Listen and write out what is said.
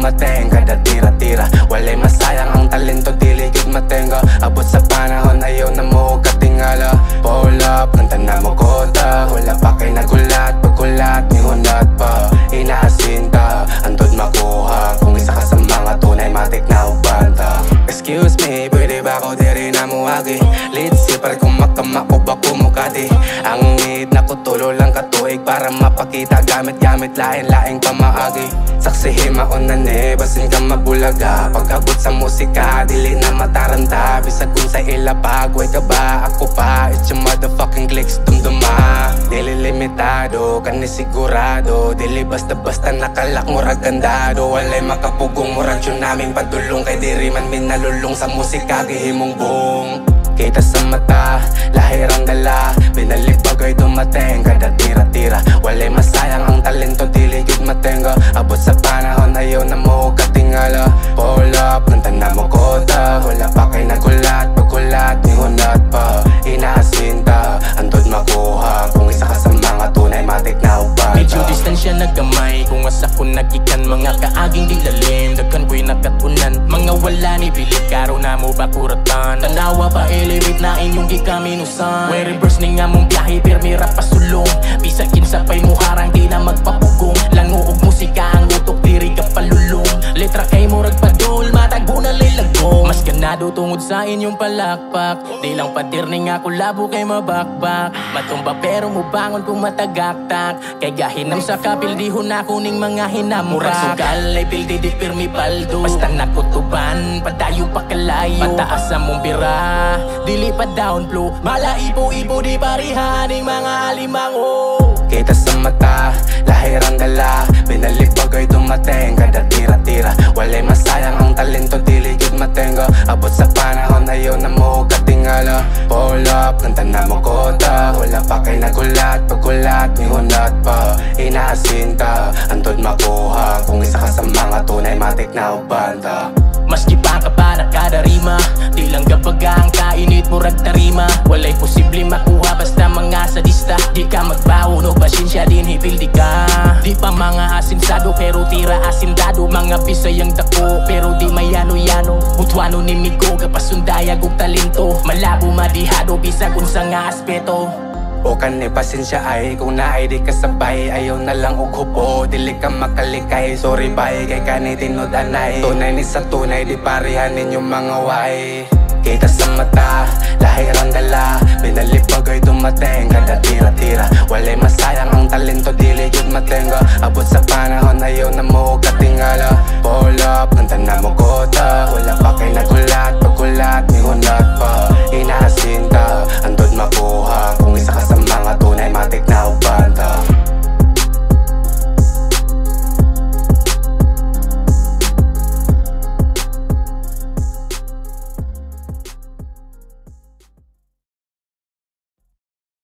dumating kada tira-tira. Walay masayang ang talento, dili gyud matenga. Abot sa panahon ayaw na mo katingala. Pull up, kanta na mo kota. Wala pa kay nagulat, pagkulat ni hunat pa. Inaasinta, andod makuha. Kung isa ka sa mga tunay matik na ubanta. Excuse me, pwede ba ako diri na muwagi? Lead sipar kung makamako ba kumukati. Ang need na kutulo lang katuig para mapakita. Gamit-gamit lain-laing pamaagi. Saksihin maunane, basin ka mabulaga. Pag-abot sa musika, dili na mataranta. Bisag kung sa ilapag, way ka ba? Ako pa, it's your motherfucking clicks dumduma. Dili limitado, kani sigurado. Dili basta-basta nakalak murag gandado. Walay makapugong murag yun namin padulong. Kay diri man minalulong sa musika, gihimong buong. Kita sa mata, lahirang dala. Binalik bagay dumating kada tira-tira. Walay masayang ang talento, dili gyud matenga. Abot sa panahon ayaw na mo katingala. Pull up, kanta na mo kota. Wala pa kay nagulat, pagkulat ni hunat pa. Inaasinta, andod makuha. Kung isa ka sa mga tunay matik na ubanta. Medyo distansya nagamay, kung asa ko nagikan. Mga kaaging di lalim, daghan ko'y nakatunan. Mga wala ni bilit, karo na mo bakuratan. Tanawa pa elevate na inyong gikaminusan. Way reverse ni nga mong biyahe, pirmira pasulong. Bisakin sa pay mo harang, di na magpapugong. Languog musika, ang utok, diri ka palulong. Letra kay murag padul, matago na lilagong. Mas ganado tungod sa inyong palakpak. Di lang patir ni nga kulabo kay mabakbak. Matumba pero mo bangon kung matagaktak. Kay gahinam sa kapil, di na kuning mga hinamurak. Murag sugal ay pildi di pirmi paldo. Basta nakutuban, padayo pa kalayo. Pataas sa mong bira, dili pa down flow. Mala ipo-ipo di parihaning mga alimango. Kita sa mata, lahirang dala. Binalik bagay dumating kada tira-tira. Walay masayang ang talento, dili gyud matenga. Abot sa panahon ayaw na mo katingala. Pull up, kanta na mo kota. Wala pa kay nagulat, pagkulat ni hunat pa. Inaasinta, andod makuha. Kung isa ka sa mga tunay matik na ubanta. Maski pa ka para kada rima, di lang gabaga ang kainit mo ragtarima. Walay posible makuha basta mga sadista. Di ka magbaho no pasensya din hipildi ka. Di pa mga asinsado pero tira asindado. Mga bisayang dako pero di mayano-yano. Butwano ni Migo kapasundayag og talento. Malabo madihado bisag unsa nga aspeto. O kani pasensya ay kung naay di kasabay. Ayaw na lang og hupo, dili ka makalikay. Sorry bay, kay kani tinud-anay. Tunay ni sa tunay, di parihan ninyong mga way. Kita sa mata, lahirang dala. Binalik bagay dumating kada tira-tira. Walay masayang ang talento, dili gyud matenga. Abot sa panahon ayaw na mo